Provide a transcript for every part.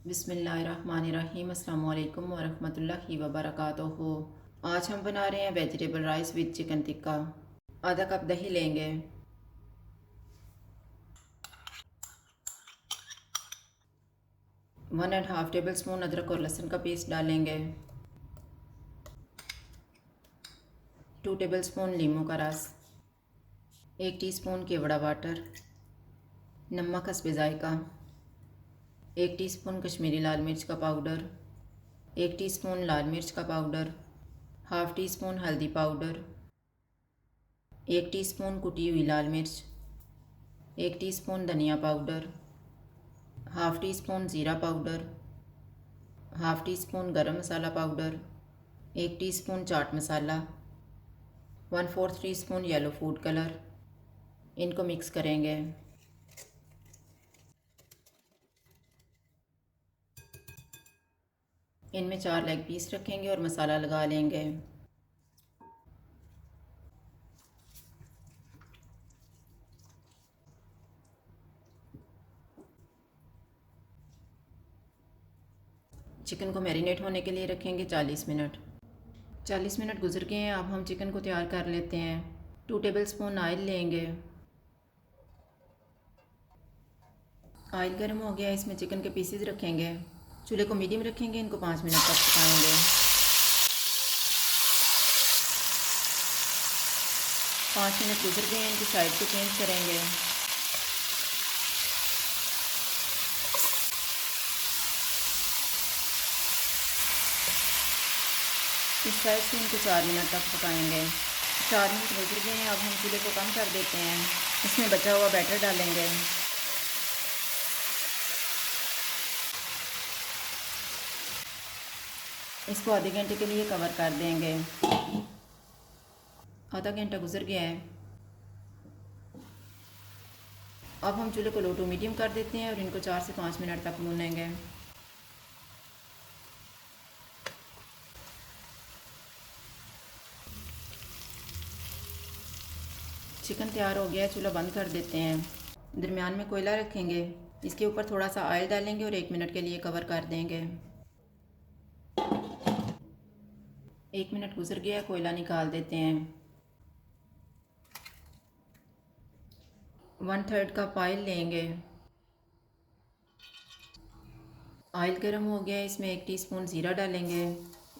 बिस्मिल्लाहिर्रहमानिर्रहीम। अस्सलाम वालेकुम वरहमतुल्लाहि वबरकातुहू। आज हम बना रहे हैं vegetable rice with chicken tikka. आधा कप दही लेंगे, 1.5 टेबल स्पून अदरक और लहसुन का पेस्ट डालेंगे, 2 टेबल स्पून लीमू का रस, 1 टीस्पून केवड़ा वाटर, नमक हस्बे जायका, 1 टीस्पून कश्मीरी लाल मिर्च का पाउडर, 1 टीस्पून लाल मिर्च का पाउडर, हाफ़ टी स्पून हल्दी पाउडर, 1 टीस्पून कुटी हुई लाल मिर्च, 1 टीस्पून धनिया पाउडर, हाफ़ टी स्पून ज़ीरा पाउडर, हाफ़ टी स्पून गरम मसाला powder, 1 teaspoon chaat masala, 1/4 teaspoon yellow food colour. इनको मिक्स करेंगे। इनमें 4 लेग पीस रखेंगे और मसाला लगा लेंगे। चिकन को मैरिनेट होने के लिए रखेंगे 40 मिनट। 40 मिनट गुजर गए हैं। अब हम चिकन को तैयार कर लेते हैं। 2 टेबल स्पून ऑयल लेंगे। ऑयल गर्म हो गया, इसमें चिकन के पीसेस रखेंगे। चूल्हे को मीडियम रखेंगे, इनको 5 मिनट तक पकाएंगे। 5 मिनट गुजर गए हैं, इनकी साइड को चेंज करेंगे। इस साइड से इनको 4 मिनट तक पकाएंगे। 4 मिनट गुजर गए हैं। अब हम चूल्हे को कम कर देते हैं। इसमें बचा हुआ बैटर डालेंगे। इसको आधे घंटे के लिए कवर कर देंगे। आधा घंटा गुजर गया है। अब हम चूल्हे को लो टू मीडियम कर देते हैं और इनको 4 से 5 मिनट तक भूनेंगे। चिकन तैयार हो गया है, चूल्हा बंद कर देते हैं। दरमियान में कोयला रखेंगे, इसके ऊपर थोड़ा सा ऑयल डालेंगे और 1 मिनट के लिए कवर कर देंगे। 1 मिनट गुजर गया, कोयला निकाल देते हैं। 1/3 कप ऑयल लेंगे। ऑयल गर्म हो गया, इसमें 1 टीस्पून ज़ीरा डालेंगे।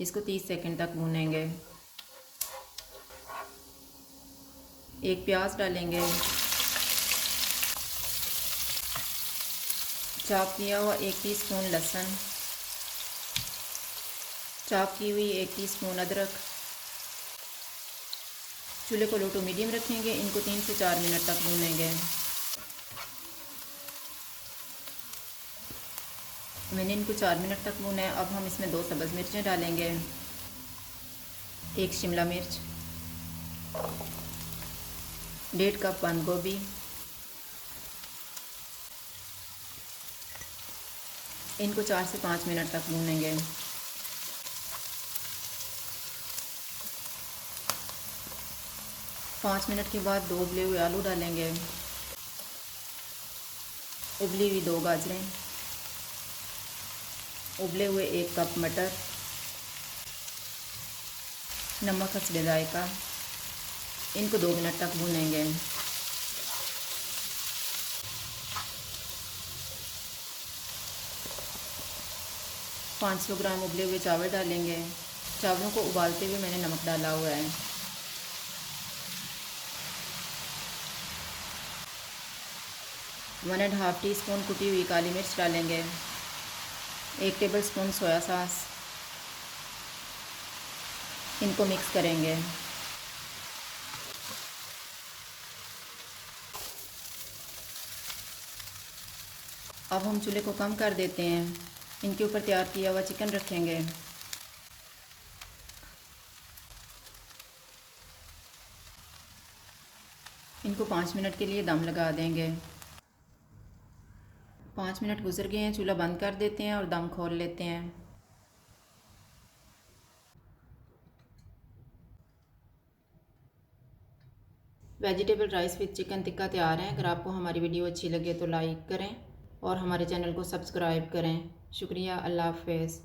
इसको 30 सेकंड तक भूनेंगे। 1 प्याज डालेंगे। चॉप किया हुआ 1 टीस्पून लहसुन, चॉप की हुई 1 टीस्पून अदरक। चूल्हे को लो टू मीडियम रखेंगे, इनको 3 से 4 मिनट तक भूनेंगे। मैंने इनको 4 मिनट तक भूना है। अब हम इसमें 2 सब्ज़ मिर्चें डालेंगे, 1 शिमला मिर्च, 1.5 कप बंद गोभी। इनको 4 से 5 मिनट तक भूनेंगे। पाँच मिनट के बाद 2 उबले हुए आलू डालेंगे, उबली हुई 2 गाजरें, उबले हुए 1 कप मटर, नमक हस्बे जायका। इनको 2 मिनट तक भूनेंगे। पाँच 500 ग्राम उबले हुए चावल डालेंगे। चावलों को उबालते हुए मैंने नमक डाला हुआ है। One and half tea spoon कुटी हुई काली मिर्च डालेंगे, 1 टेबल स्पून सोया सॉस। इनको मिक्स करेंगे। अब हम चूल्हे को कम कर देते हैं। इनके ऊपर तैयार किया हुआ चिकन रखेंगे। इनको 5 मिनट के लिए दम लगा देंगे। 5 मिनट गुजर गए हैं, चूल्हा बंद कर देते हैं और दम खोल लेते हैं। Vegetable rice with chicken tikka तैयार है। अगर आपको हमारी वीडियो अच्छी लगे तो लाइक करें और हमारे चैनल को सब्सक्राइब करें। शुक्रिया, अल्लाह हाफ़िज़।